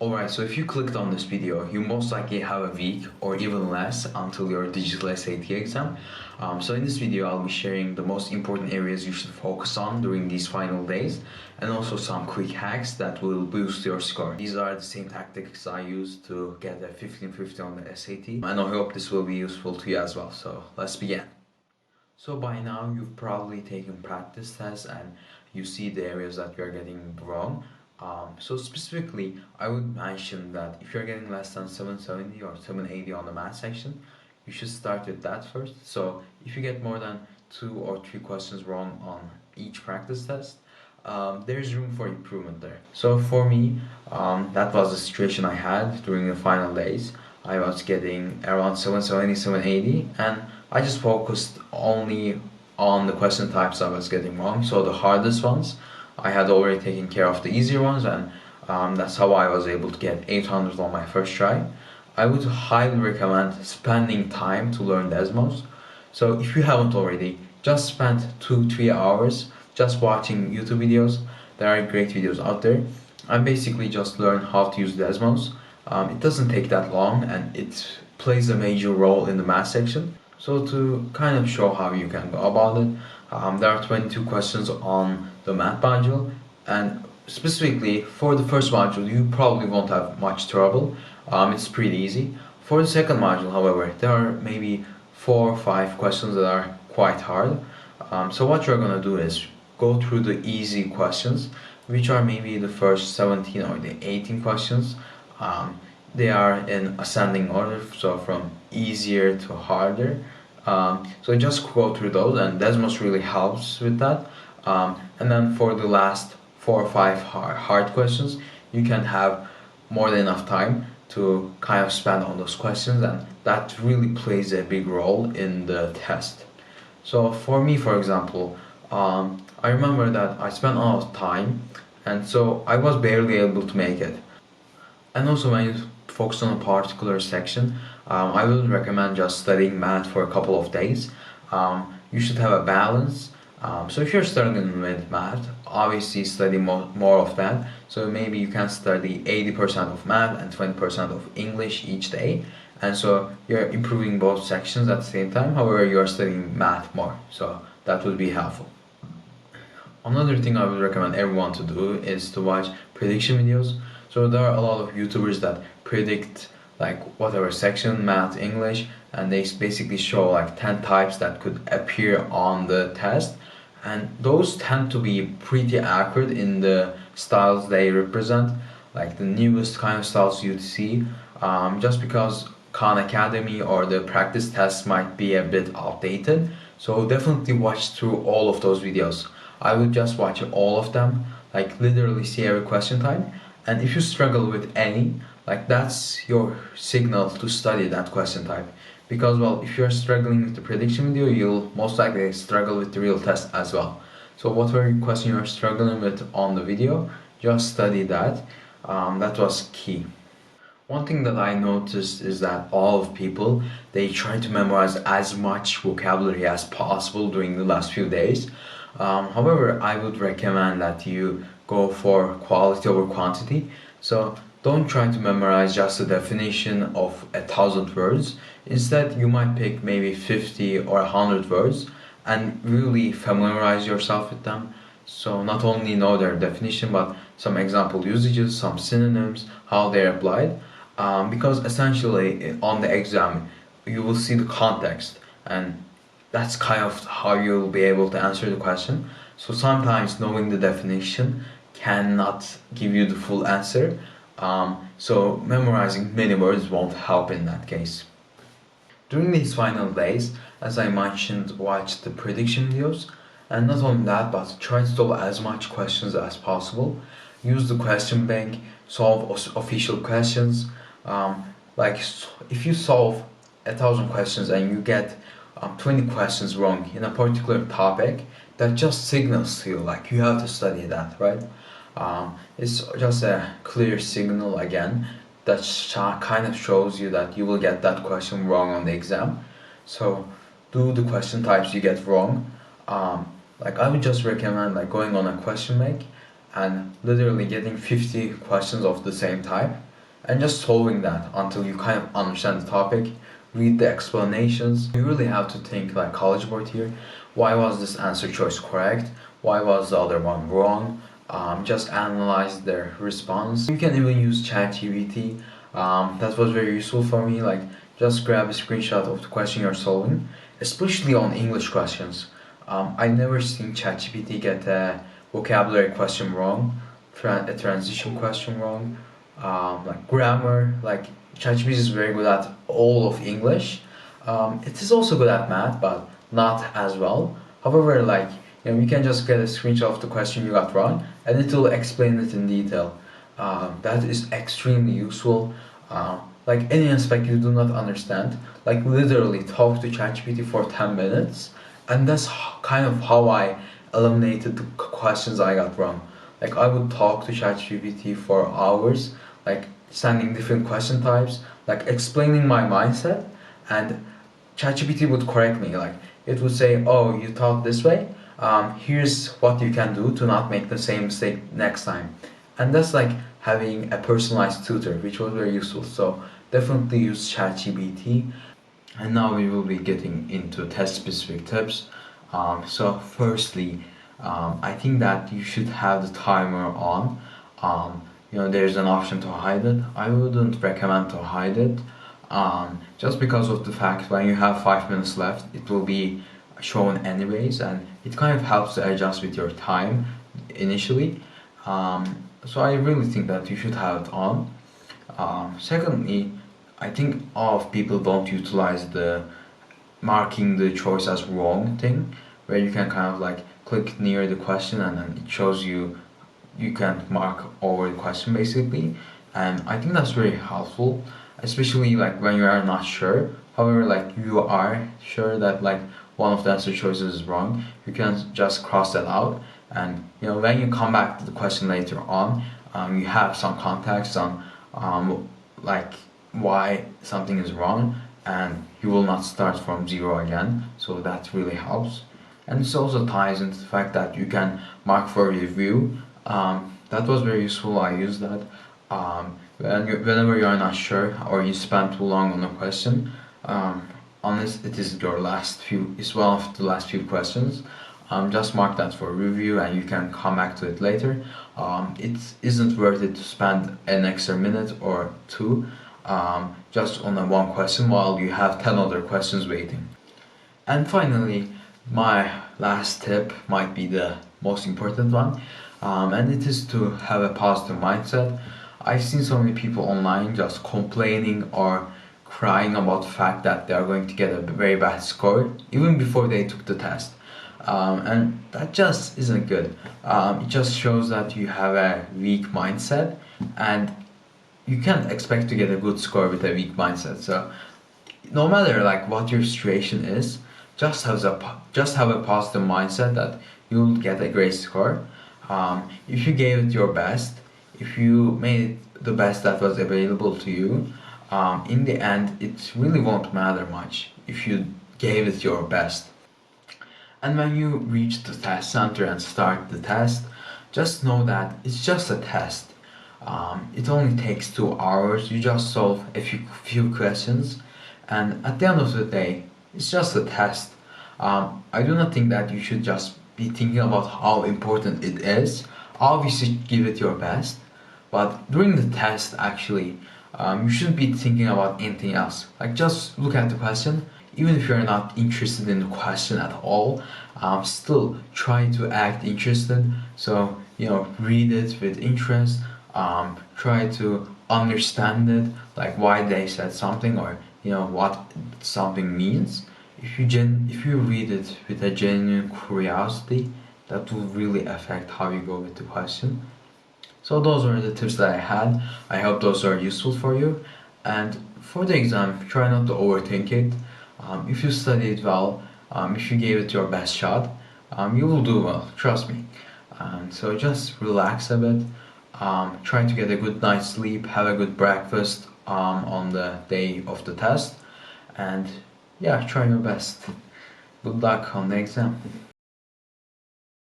Alright, so if you clicked on this video, you most likely have a week or even less until your digital SAT exam. So in this video, I'll be sharing the most important areas you should focus on during these final days, and also some quick hacks that will boost your score. These are the same tactics I used to get a 1550 on the SAT, and I hope this will be useful to you as well. So let's begin. So by now, you've probably taken practice tests and you see the areas that you're getting wrong. So specifically, I would mention that if you're getting less than 770 or 780 on the math section, you should start with that first. So if you get more than 2 or 3 questions wrong on each practice test, there's room for improvement there. So for me, that was the situation I had during the final days. I was getting around 770, 780, and I just focused only on the question types I was getting wrong. So the hardest ones, I had already taken care of the easier ones, and that's how I was able to get 800 on my first try. I would highly recommend spending time to learn Desmos. So if you haven't already, just spend 2-3 hours just watching YouTube videos. There are great videos out there. I basically just learned how to use Desmos. It doesn't take that long, and it plays a major role in the math section. So to kind of show how you can go about it, there are 22 questions on the math module, and specifically for the first module you probably won't have much trouble. It's pretty easy. For the second module, however, there are maybe 4 or 5 questions that are quite hard. So what you're gonna do is go through the easy questions, which are maybe the first 17 or the 18 questions. They are in ascending order, so from easier to harder. So just go through those, and Desmos really helps with that. And then for the last 4 or 5 hard questions, you can have more than enough time to kind of spend on those questions, and that really plays a big role in the test. So for me, for example, I remember that I spent a lot of time, and so I was barely able to make it. And also when you focus on a particular section, I would recommend just studying math for a couple of days. You should have a balance. So if you're struggling with math, obviously study more of that. So maybe you can study 80% of math and 20% of English each day. And so you're improving both sections at the same time. However, you're studying math more. So that would be helpful. Another thing I would recommend everyone to do is to watch prediction videos. So there are a lot of YouTubers that predict like whatever section, math, English, and they basically show like 10 types that could appear on the test. And those tend to be pretty accurate in the styles they represent, like the newest kind of styles you'd see, just because Khan Academy or the practice tests might be a bit outdated. So definitely watch through all of those videos. I would just watch all of them, like literally see every question type. And if you struggle with any, like that's your signal to study that question type. Because well, if you're struggling with the prediction video, you'll most likely struggle with the real test as well. So whatever question you're struggling with on the video, just study that. That was key. One thing that I noticed is that all of people, they try to memorize as much vocabulary as possible during the last few days. However, I would recommend that you go for quality over quantity. So don't try to memorize just the definition of 1,000 words. Instead, you might pick maybe 50 or 100 words and really familiarize yourself with them. So not only know their definition, but some example usages, some synonyms, how they're applied. Because essentially on the exam, you will see the context, and that's kind of how you'll be able to answer the question. So sometimes knowing the definition cannot give you the full answer. So memorizing many words won't help in that case. During these final days, as I mentioned, watch the prediction videos, and not only that, but try to solve as much questions as possible. Use the question bank, solve official questions. Like if you solve 1,000 questions and you get 20 questions wrong in a particular topic, that just signals to you like you have to study that, right? It's just a clear signal again that kind of shows you that you will get that question wrong on the exam. So do the question types you get wrong. Like I would just recommend like going on a question bank and literally getting 50 questions of the same type. and just solving that until you kind of understand the topic, read the explanations. You really have to think like college board here. Why was this answer choice correct? Why was the other one wrong? Just analyze their response. You can even use ChatGPT. That was very useful for me. Like, just grab a screenshot of the question you're solving, especially on English questions. I never seen ChatGPT get a vocabulary question wrong, a transition question wrong, like grammar. Like, ChatGPT is very good at all of English. It is also good at math, but not as well. However, like, you can just get a screenshot of the question you got wrong, and it will explain it in detail. That is extremely useful. Like any aspect you do not understand, like literally talk to ChatGPT for 10 minutes, and that's kind of how I eliminated the questions I got wrong. Like, I would talk to ChatGPT for hours, like sending different question types, like explaining my mindset, and ChatGPT would correct me. Like, it would say, "Oh, you thought this way. Here's what you can do to not make the same mistake next time." And that's like having a personalized tutor, which was very useful. So definitely use ChatGPT. And now we will be getting into test specific tips. So firstly, I think that you should have the timer on. There's an option to hide it. I wouldn't recommend to hide it, just because of the fact when you have 5 minutes left, it will be shown anyways, and it kind of helps to adjust with your time initially. So I really think that you should have it on. Secondly, I think a lot of people don't utilize the marking the choice as wrong thing, where you can kind of like click near the question and then it shows you can mark over the question basically. And I think that's very helpful, especially like when you are not sure. However, like you are sure that like one of the answer choices is wrong, you can just cross that out, and when you come back to the question later on, you have some context on like why something is wrong, and you will not start from zero again. So that really helps. And this also ties into the fact that you can mark for review. That was very useful. I use that whenever you are not sure or you spend too long on a question, unless it is it's one of the last few questions, just mark that for review and you can come back to it later. It isn't worth it to spend an extra minute or two just on a one question while you have 10 other questions waiting. And finally, my last tip might be the most important one, and it is to have a positive mindset. I've seen so many people online just complaining or crying about the fact that they are going to get a very bad score even before they took the test. And that just isn't good. It just shows that you have a weak mindset, and you can't expect to get a good score with a weak mindset. So no matter like what your situation is, just have a positive mindset that you'll get a great score. If you gave it your best, if you made it the best that was available to you, in the end it really won't matter much if you gave it your best. And when you reach the test center and start the test, just know that it's just a test. It only takes 2 hours. You just solve a few questions, and at the end of the day, it's just a test. I do not think that you should just be thinking about how important it is. Obviously, give it your best, but during the test, actually, you shouldn't be thinking about anything else. Like, just look at the question. Even if you're not interested in the question at all, still try to act interested. So, read it with interest. Try to understand it, like why they said something, or what something means. If you read it with a genuine curiosity, that will really affect how you go with the question. So those are the tips that I had. I hope those are useful for you. And for the exam, try not to overthink it. If you studied well, if you gave it your best shot, you will do well, trust me. So just relax a bit. Try to get a good night's sleep, have a good breakfast on the day of the test, and yeah, try your best. Good luck on the exam.